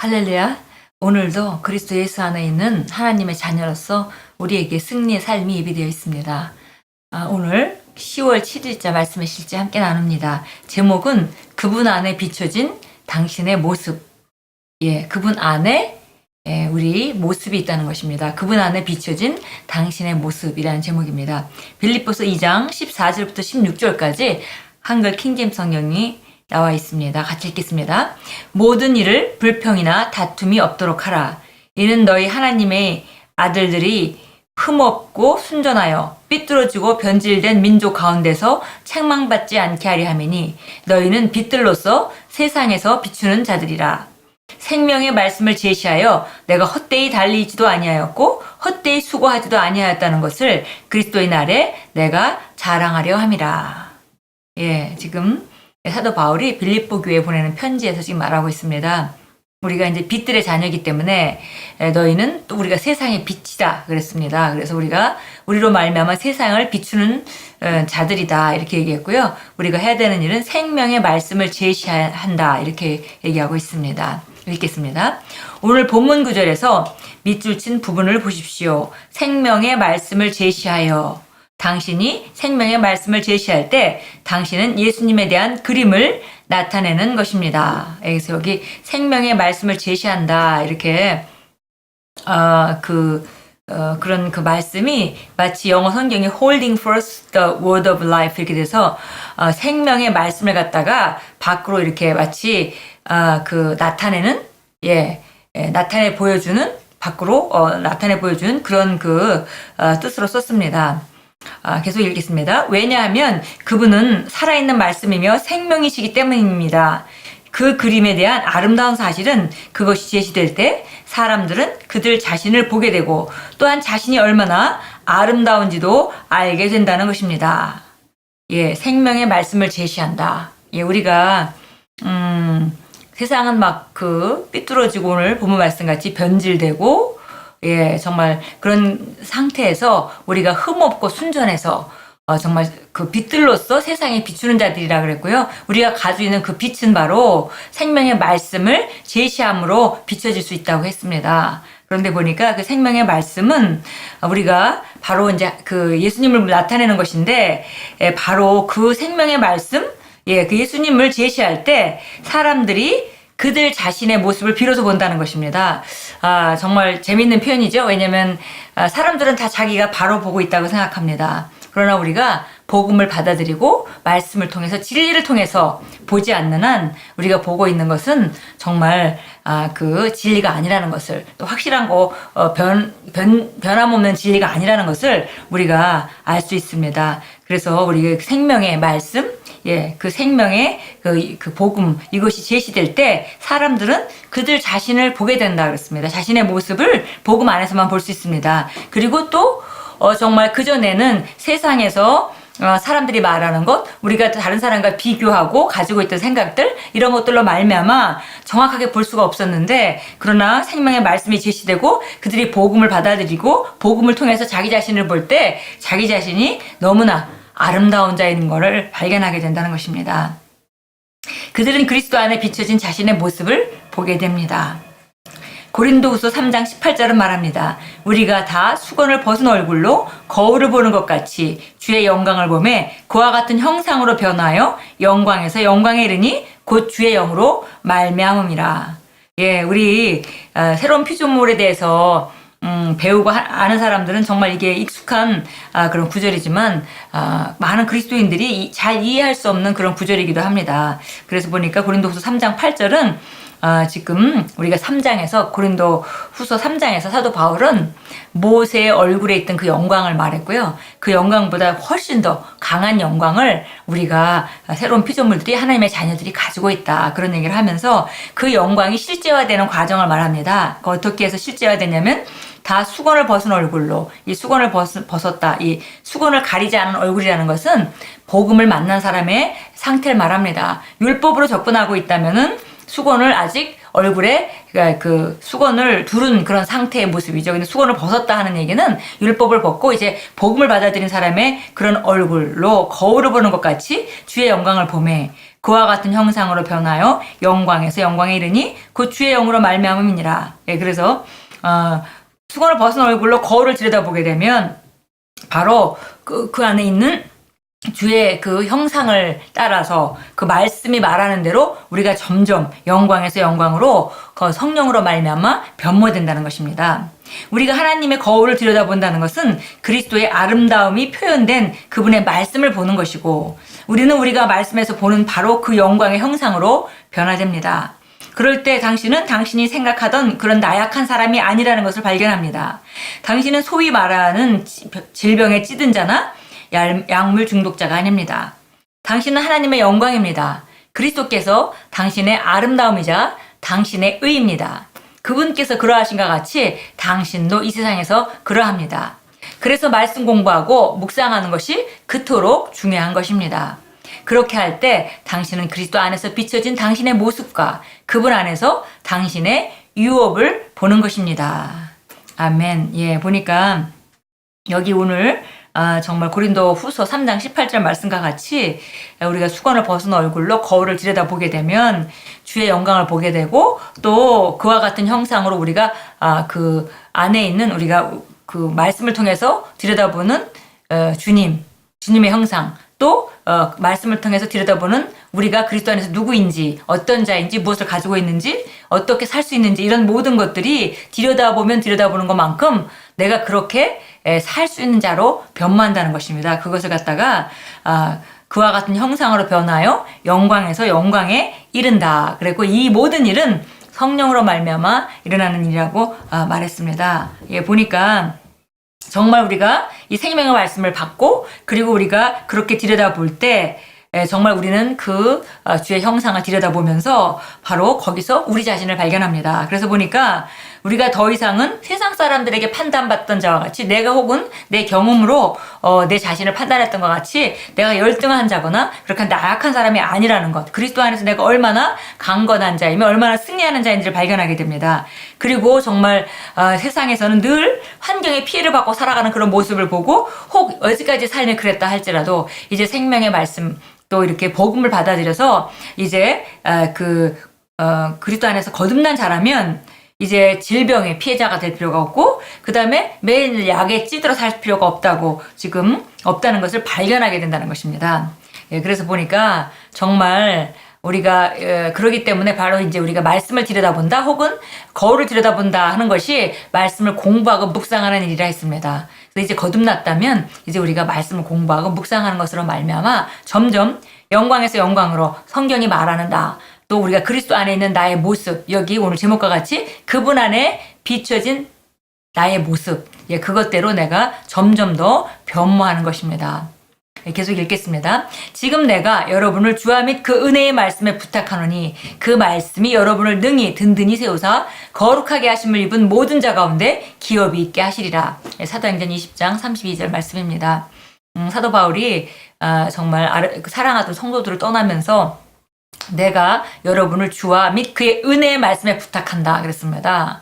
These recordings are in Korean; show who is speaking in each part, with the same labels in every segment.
Speaker 1: 할렐루야. 오늘도 그리스도 예수 안에 있는 하나님의 자녀로서 우리에게 승리의 삶이 예비되어 있습니다. 오늘 10월 7일자 말씀의 실제 함께 나눕니다. 제목은 그분 안에 비춰진 당신의 모습. 그분 안에 우리 모습이 있다는 것입니다. 그분 안에 비춰진 당신의 모습이라는 제목입니다. 빌립보서 2장 14절부터 16절까지 한글 킹제임스 성경이 나와 있습니다. 같이 읽겠습니다. 모든 일을 불평이나 다툼이 없도록 하라. 이는 너희 하나님의 아들들이 흠없고 순전하여 삐뚤어지고 변질된 민족 가운데서 책망받지 않게 하려 함이니 너희는 빛들로서 세상에서 비추는 자들이라. 생명의 말씀을 제시하여 내가 헛되이 달리지도 아니하였고 헛되이 수고하지도 아니하였다는 것을 그리스도의 날에 내가 자랑하려 함이라. 지금 사도 바울이 빌립보 교회에 보내는 편지에서 지금 말하고 있습니다. 우리가 이제 빛들의 자녀이기 때문에 너희는 또 우리가 세상의 빛이다 그랬습니다. 그래서 우리로 말미암아 세상을 비추는 자들이다 이렇게 얘기했고요. 우리가 해야 되는 일은 생명의 말씀을 제시한다 이렇게 얘기하고 있습니다. 읽겠습니다. 오늘 본문 구절에서 밑줄 친 부분을 보십시오. 생명의 말씀을 제시하여. 당신이 생명의 말씀을 제시할 때 당신은 예수님에 대한 그림을 나타내는 것입니다. 그래서 여기 생명의 말씀을 제시한다 이렇게 그런 그 말씀이 마치 영어 성경이 holding first the word of life 이렇게 돼서 생명의 말씀을 갖다가 밖으로 이렇게 마치 나타내는 나타내 보여주는 밖으로 나타내 보여주는 그런 뜻으로 썼습니다. 계속 읽겠습니다. 왜냐하면 그분은 살아있는 말씀이며 생명이시기 때문입니다. 그 그림에 대한 아름다운 사실은 그것이 제시될 때 사람들은 그들 자신을 보게 되고 또한 자신이 얼마나 아름다운지도 알게 된다는 것입니다. 생명의 말씀을 제시한다. 우리가 세상은 막 삐뚤어지고 오늘 본문 말씀같이 변질되고 정말 그런 상태에서 우리가 흠없고 순전해서 정말 그 빛들로서 세상에 비추는 자들이라 그랬고요. 우리가 가지고 있는 그 빛은 바로 생명의 말씀을 제시함으로 비춰질 수 있다고 했습니다. 그런데 보니까 그 생명의 말씀은 우리가 바로 이제 그 예수님을 나타내는 것인데 바로 그 생명의 말씀, 그 예수님을 제시할 때 사람들이 그들 자신의 모습을 비로소 본다는 것입니다. 정말 재밌는 표현이죠. 왜냐면 사람들은 다 자기가 바로 보고 있다고 생각합니다. 그러나 우리가 복음을 받아들이고 말씀을 통해서 진리를 통해서 보지 않는 한 우리가 보고 있는 것은 정말 그 진리가 아니라는 것을 또 확실한 변함없는 진리가 아니라는 것을 우리가 알 수 있습니다. 그래서 우리 생명의 말씀 그 생명의 그 복음 이것이 제시될 때 사람들은 그들 자신을 보게 된다 그랬습니다. 자신의 모습을 복음 안에서만 볼 수 있습니다. 그리고 또 정말 그전에는 세상에서 사람들이 말하는 것, 우리가 다른 사람과 비교하고 가지고 있던 생각들 이런 것들로 말미암아 정확하게 볼 수가 없었는데 그러나 생명의 말씀이 제시되고 그들이 복음을 받아들이고 복음을 통해서 자기 자신을 볼 때 자기 자신이 너무나 아름다운 자인 것을 발견하게 된다는 것입니다. 그들은 그리스도 안에 비춰진 자신의 모습을 보게 됩니다. 고린도후서 3장 18절은 말합니다. 우리가 다 수건을 벗은 얼굴로 거울을 보는 것 같이 주의 영광을 보매 그와 같은 형상으로 변하여 영광에서 영광에 이르니 곧 주의 영으로 말미암음이라. 우리 새로운 피조물에 대해서 배우고 아는 사람들은 정말 이게 익숙한 그런 구절이지만 많은 그리스도인들이 잘 이해할 수 없는 그런 구절이기도 합니다. 그래서 보니까 고린도후서 3장 8절은 지금 우리가 3장에서 고린도후서 3장에서 사도 바울은 모세의 얼굴에 있던 그 영광을 말했고요. 그 영광보다 훨씬 더 강한 영광을 우리가 새로운 피조물들이 하나님의 자녀들이 가지고 있다. 그런 얘기를 하면서 그 영광이 실제화되는 과정을 말합니다. 어떻게 해서 실제화되냐면 다 수건을 벗은 얼굴로 이 수건을 벗었다. 이 수건을 가리지 않은 얼굴이라는 것은 복음을 만난 사람의 상태를 말합니다. 율법으로 접근하고 있다면은 수건을 아직 얼굴에 그 수건을 두른 그런 상태의 모습이죠. 근데 수건을 벗었다 하는 얘기는 율법을 벗고 이제 복음을 받아들인 사람의 그런 얼굴로 거울을 보는 것 같이 주의 영광을 보매 그와 같은 형상으로 변하여 영광에서 영광에 이르니 곧 주의 영으로 말미암음이니라. 예, 그래서 수건을 벗은 얼굴로 거울을 들여다보게 되면 바로 그 안에 있는 주의 그 형상을 따라서 그 말씀이 말하는 대로 우리가 점점 영광에서 영광으로 그 성령으로 말미암아 변모된다는 것입니다. 우리가 하나님의 거울을 들여다본다는 것은 그리스도의 아름다움이 표현된 그분의 말씀을 보는 것이고, 우리는 우리가 말씀에서 보는 바로 그 영광의 형상으로 변화됩니다. 그럴 때 당신은 당신이 생각하던 그런 나약한 사람이 아니라는 것을 발견합니다. 당신은 소위 말하는 질병에 찌든 자나 약물 중독자가 아닙니다. 당신은 하나님의 영광입니다. 그리스도께서 당신의 아름다움이자 당신의 의입니다. 그분께서 그러하신과 같이 당신도 이 세상에서 그러합니다. 그래서 말씀 공부하고 묵상하는 것이 그토록 중요한 것입니다. 그렇게 할 때 당신은 그리스도 안에서 비춰진 당신의 모습과 그분 안에서 당신의 유업을 보는 것입니다. 아멘. 예, 보니까 여기 오늘 정말 고린도 후서 3장 18절 말씀과 같이 우리가 수건을 벗은 얼굴로 거울을 들여다보게 되면 주의 영광을 보게 되고, 또 그와 같은 형상으로 우리가 그 안에 있는 우리가 그 말씀을 통해서 들여다보는 주님의 형상, 또 말씀을 통해서 들여다보는 우리가 그리스도 안에서 누구인지, 어떤 자인지, 무엇을 가지고 있는지, 어떻게 살 수 있는지, 이런 모든 것들이 들여다보는 것만큼 내가 그렇게 살 수 있는 자로 변모한다는 것입니다. 그것을 갖다가 그와 같은 형상으로 변하여 영광에서 영광에 이른다. 그리고 이 모든 일은 성령으로 말미암아 일어나는 일이라고 말했습니다. 예, 보니까 정말 우리가 이 생명의 말씀을 받고, 그리고 우리가 그렇게 들여다볼 때 정말 우리는 그 주의 형상을 들여다보면서 바로 거기서 우리 자신을 발견합니다. 그래서 보니까 우리가 더 이상은 세상 사람들에게 판단받던 자와 같이, 내가 혹은 내 경험으로 내 자신을 판단했던 것 같이 내가 열등한 자거나 그렇게 나약한 사람이 아니라는 것, 그리스도 안에서 내가 얼마나 강건한 자이며 얼마나 승리하는 자인지를 발견하게 됩니다. 그리고 정말 세상에서는 늘 환경에 피해를 받고 살아가는 그런 모습을 보고, 혹 어디까지 삶이 그랬다 할지라도 이제 생명의 말씀, 또 이렇게 복음을 받아들여서 이제 그리스도 안에서 거듭난 자라면 이제 질병의 피해자가 될 필요가 없고, 그 다음에 매일 약에 찌들어 살 필요가 없다는 것을 발견하게 된다는 것입니다. 예, 그래서 보니까 정말 우리가 그러기 때문에 바로 이제 우리가 말씀을 들여다본다, 혹은 거울을 들여다본다 하는 것이 말씀을 공부하고 묵상하는 일이라 했습니다. 그래서 이제 거듭났다면 이제 우리가 말씀을 공부하고 묵상하는 것으로 말미암아 점점 영광에서 영광으로 성경이 말하는 나, 또 우리가 그리스도 안에 있는 나의 모습, 여기 오늘 제목과 같이 그분 안에 비춰진 나의 모습, 예, 그것대로 내가 점점 더 변모하는 것입니다. 계속 읽겠습니다. 지금 내가 여러분을 주와 및 그 은혜의 말씀에 부탁하노니 그 말씀이 여러분을 능히 든든히 세우사 거룩하게 하심을 입은 모든 자 가운데 기업이 있게 하시리라. 사도행전 20장 32절 말씀입니다. 사도 바울이 정말 사랑하던 성도들을 떠나면서 내가 여러분을 주와 및 그의 은혜의 말씀에 부탁한다 그랬습니다.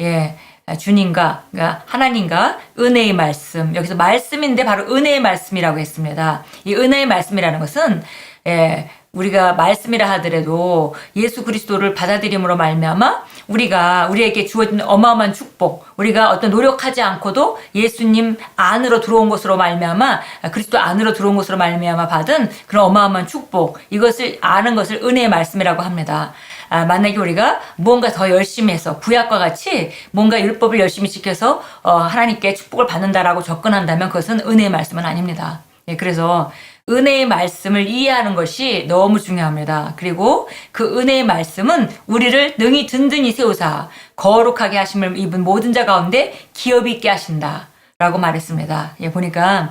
Speaker 1: 예. 주님과, 그러니까 하나님과 은혜의 말씀, 여기서 말씀인데 바로 은혜의 말씀이라고 했습니다. 이 은혜의 말씀이라는 것은 우리가 말씀이라 하더라도 예수 그리스도를 받아들임으로 말미암아 우리에게 주어진 어마어마한 축복, 우리가 어떤 노력하지 않고도 예수님 안으로 들어온 것으로 말미암아, 그리스도 안으로 들어온 것으로 말미암아 받은 그런 어마어마한 축복, 이것을 아는 것을 은혜의 말씀이라고 합니다. 만약에 우리가 무언가 더 열심히 해서 구약과 같이 뭔가 율법을 열심히 지켜서 하나님께 축복을 받는다라고 접근한다면 그것은 은혜의 말씀은 아닙니다. 예, 그래서 은혜의 말씀을 이해하는 것이 너무 중요합니다. 그리고 그 은혜의 말씀은 우리를 능히 든든히 세우사 거룩하게 하심을 입은 모든 자 가운데 기업이 있게 하신다 라고 말했습니다. 예, 보니까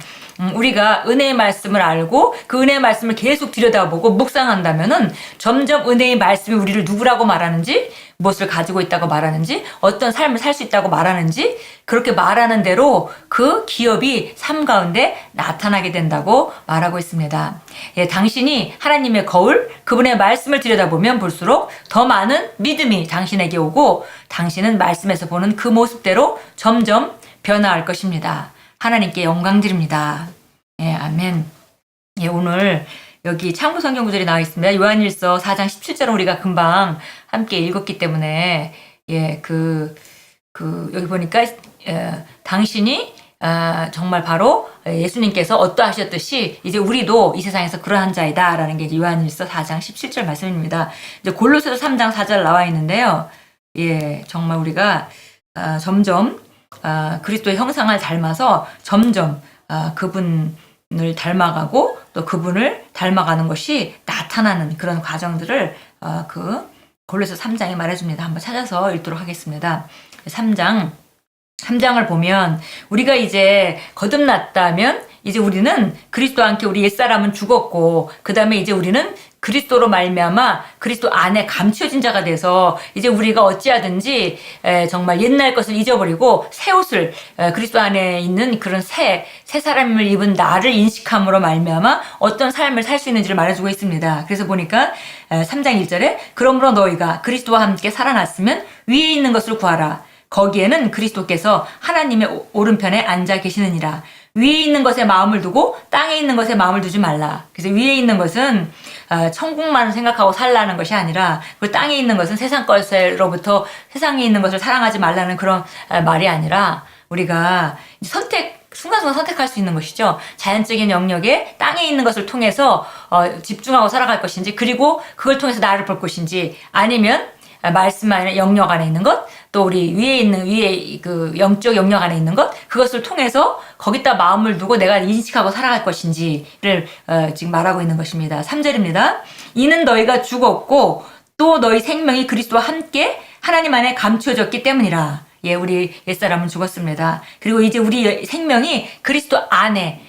Speaker 1: 우리가 은혜의 말씀을 알고 그 은혜의 말씀을 계속 들여다보고 묵상한다면은 점점 은혜의 말씀이 우리를 누구라고 말하는지, 무엇을 가지고 있다고 말하는지, 어떤 삶을 살 수 있다고 말하는지, 그렇게 말하는 대로 그 기업이 삶 가운데 나타나게 된다고 말하고 있습니다. 예, 당신이 하나님의 거울, 그분의 말씀을 들여다보면 볼수록 더 많은 믿음이 당신에게 오고, 당신은 말씀에서 보는 그 모습대로 점점 변화할 것입니다. 하나님께 영광 드립니다. 예, 아멘. 예, 오늘 여기 참고 성경 구절이 나와 있습니다. 요한일서 4장 17절은 우리가 금방 함께 읽었기 때문에 예, 여기 보니까 당신이 정말 바로 예수님께서 어떠하셨듯이 이제 우리도 이 세상에서 그러한 자이다 라는 게 이제 요한일서 4장 17절 말씀입니다. 이제 골로새서 3장 4절 나와 있는데요. 예, 정말 우리가 점점 그리스도의 형상을 닮아서 점점 그분을 닮아가고 또 그분을 닮아가는 것이 나타나는 그런 과정들을 그 골로새 3장이 말해줍니다. 한번 찾아서 읽도록 하겠습니다. 3장을 보면 우리가 이제 거듭났다면 이제 우리는 그리스도와 함께 우리 옛사람은 죽었고 그 다음에 이제 우리는 그리스도로 말미암아 그리스도 안에 감추어진 자가 돼서 이제 우리가 어찌하든지 정말 옛날 것을 잊어버리고 새 옷을 그리스도 안에 있는 그런 새 사람을 입은 나를 인식함으로 말미암아 어떤 삶을 살 수 있는지를 말해주고 있습니다. 그래서 보니까 3장 1절에 그러므로 너희가 그리스도와 함께 살아났으면 위에 있는 것을 구하라. 거기에는 그리스도께서 하나님의 오른편에 앉아 계시느니라. 위에 있는 것에 마음을 두고 땅에 있는 것에 마음을 두지 말라. 그래서 위에 있는 것은 천국만 생각하고 살라는 것이 아니라 그 땅에 있는 것은 세상 것으로부터 세상에 있는 것을 사랑하지 말라는 그런 말이 아니라 우리가 순간순간 선택할 수 있는 것이죠. 자연적인 영역에 땅에 있는 것을 통해서 집중하고 살아갈 것인지 그리고 그걸 통해서 나를 볼 것인지 아니면 말씀 안에 영역 안에 있는 것, 또 우리 위에 그 영적 영역 안에 있는 것, 그것을 통해서 거기다 마음을 두고 내가 인식하고 살아갈 것인지를 지금 말하고 있는 것입니다. 3절입니다. 이는 너희가 죽었고 또 너희 생명이 그리스도와 함께 하나님 안에 감추어졌기 때문이라. 예, 우리 옛사람은 죽었습니다. 그리고 이제 우리 생명이 그리스도 안에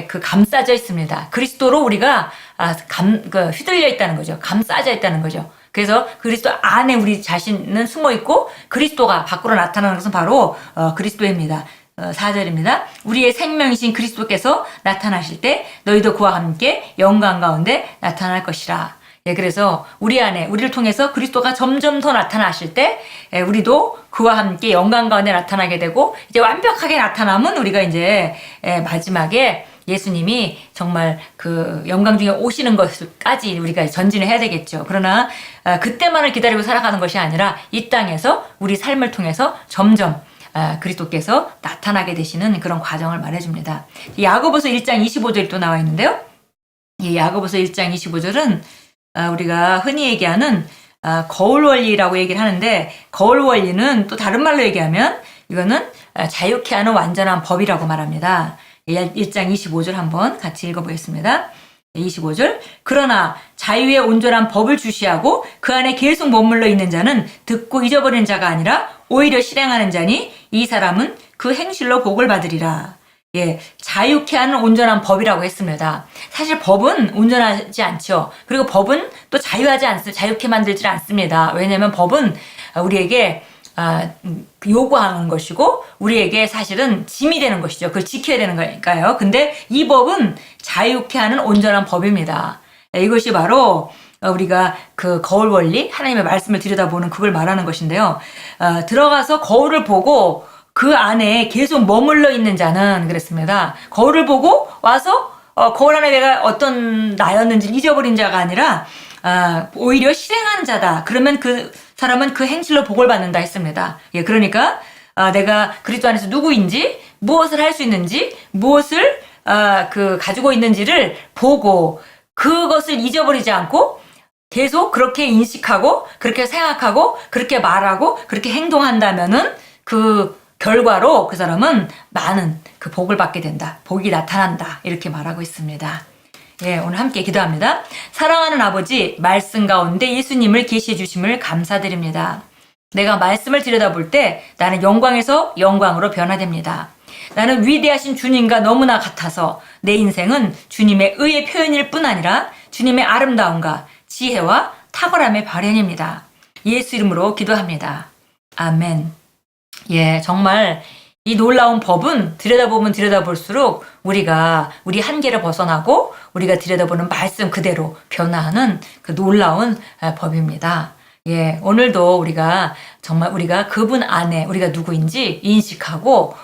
Speaker 1: 감싸져 있습니다. 그리스도로 우리가 휘둘려 있다는 거죠. 감싸져 있다는 거죠. 그래서 그리스도 안에 우리 자신은 숨어 있고 그리스도가 밖으로 나타나는 것은 바로 그리스도입니다. 4절입니다. 우리의 생명이신 그리스도께서 나타나실 때 너희도 그와 함께 영광 가운데 나타날 것이라. 예, 그래서 우리를 통해서 그리스도가 점점 더 나타나실 때 우리도 그와 함께 영광 가운데 나타나게 되고 이제 완벽하게 나타나면 우리가 이제 마지막에 예수님이 정말 그 영광 중에 오시는 것까지 우리가 전진을 해야 되겠죠. 그러나 그때만을 기다리고 살아가는 것이 아니라 이 땅에서 우리 삶을 통해서 점점 그리스도께서 나타나게 되시는 그런 과정을 말해줍니다. 야고보서 1장 25절이 또 나와 있는데요. 이 야고보서 1장 25절은 우리가 흔히 얘기하는 거울 원리라고 얘기를 하는데 거울 원리는 또 다른 말로 얘기하면 이거는 자유케 하는 완전한 법이라고 말합니다. 1장 25절 한번 같이 읽어보겠습니다. 25절 그러나 자유의 온전한 법을 주시하고 그 안에 계속 머물러 있는 자는 듣고 잊어버리는 자가 아니라 오히려 실행하는 자니 이 사람은 그 행실로 복을 받으리라. 예, 자유케 하는 온전한 법이라고 했습니다. 사실 법은 온전하지 않죠. 그리고 법은 또 자유케 만들지 않습니다. 왜냐하면 법은 우리에게 요구하는 것이고 우리에게 사실은 짐이 되는 것이죠. 그걸 지켜야 되는 거니까요. 근데 이 법은 자유케 하는 온전한 법입니다. 이것이 바로 우리가 그 거울 원리, 하나님의 말씀을 들여다보는 그걸 말하는 것인데요. 들어가서 거울을 보고 그 안에 계속 머물러 있는 자는 그랬습니다. 거울을 보고 와서 거울 안에 내가 어떤 나였는지 잊어버린 자가 아니라 오히려 실행하는 자다. 그러면 그 사람은 그 행실로 복을 받는다 했습니다. 예, 그러니까 내가 그리스도 안에서 누구인지 무엇을 할 수 있는지 무엇을 가지고 있는지를 보고 그것을 잊어버리지 않고 계속 그렇게 인식하고 그렇게 생각하고 그렇게 말하고 그렇게 행동한다면은 그 결과로 그 사람은 많은 그 복을 받게 된다. 복이 나타난다. 이렇게 말하고 있습니다. 예, 오늘 함께 기도합니다. 사랑하는 아버지, 말씀 가운데 예수님을 계시해 주심을 감사드립니다. 내가 말씀을 들여다볼 때 나는 영광에서 영광으로 변화됩니다. 나는 위대하신 주님과 너무나 같아서 내 인생은 주님의 의의 표현일 뿐 아니라 주님의 아름다움과 지혜와 탁월함의 발현입니다. 예수 이름으로 기도합니다. 아멘. 예, 정말 이 놀라운 법은 들여다보면 들여다볼수록 우리가 우리 한계를 벗어나고 우리가 들여다보는 말씀 그대로 변화하는 그 놀라운 법입니다. 예, 오늘도 우리가 정말 우리가 그분 안에 우리가 누구인지 인식하고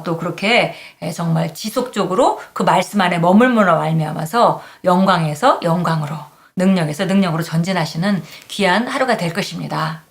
Speaker 1: 또 그렇게 정말 지속적으로 그 말씀 안에 머물므로 말미암아서 영광에서 영광으로 능력에서 능력으로 전진하시는 귀한 하루가 될 것입니다.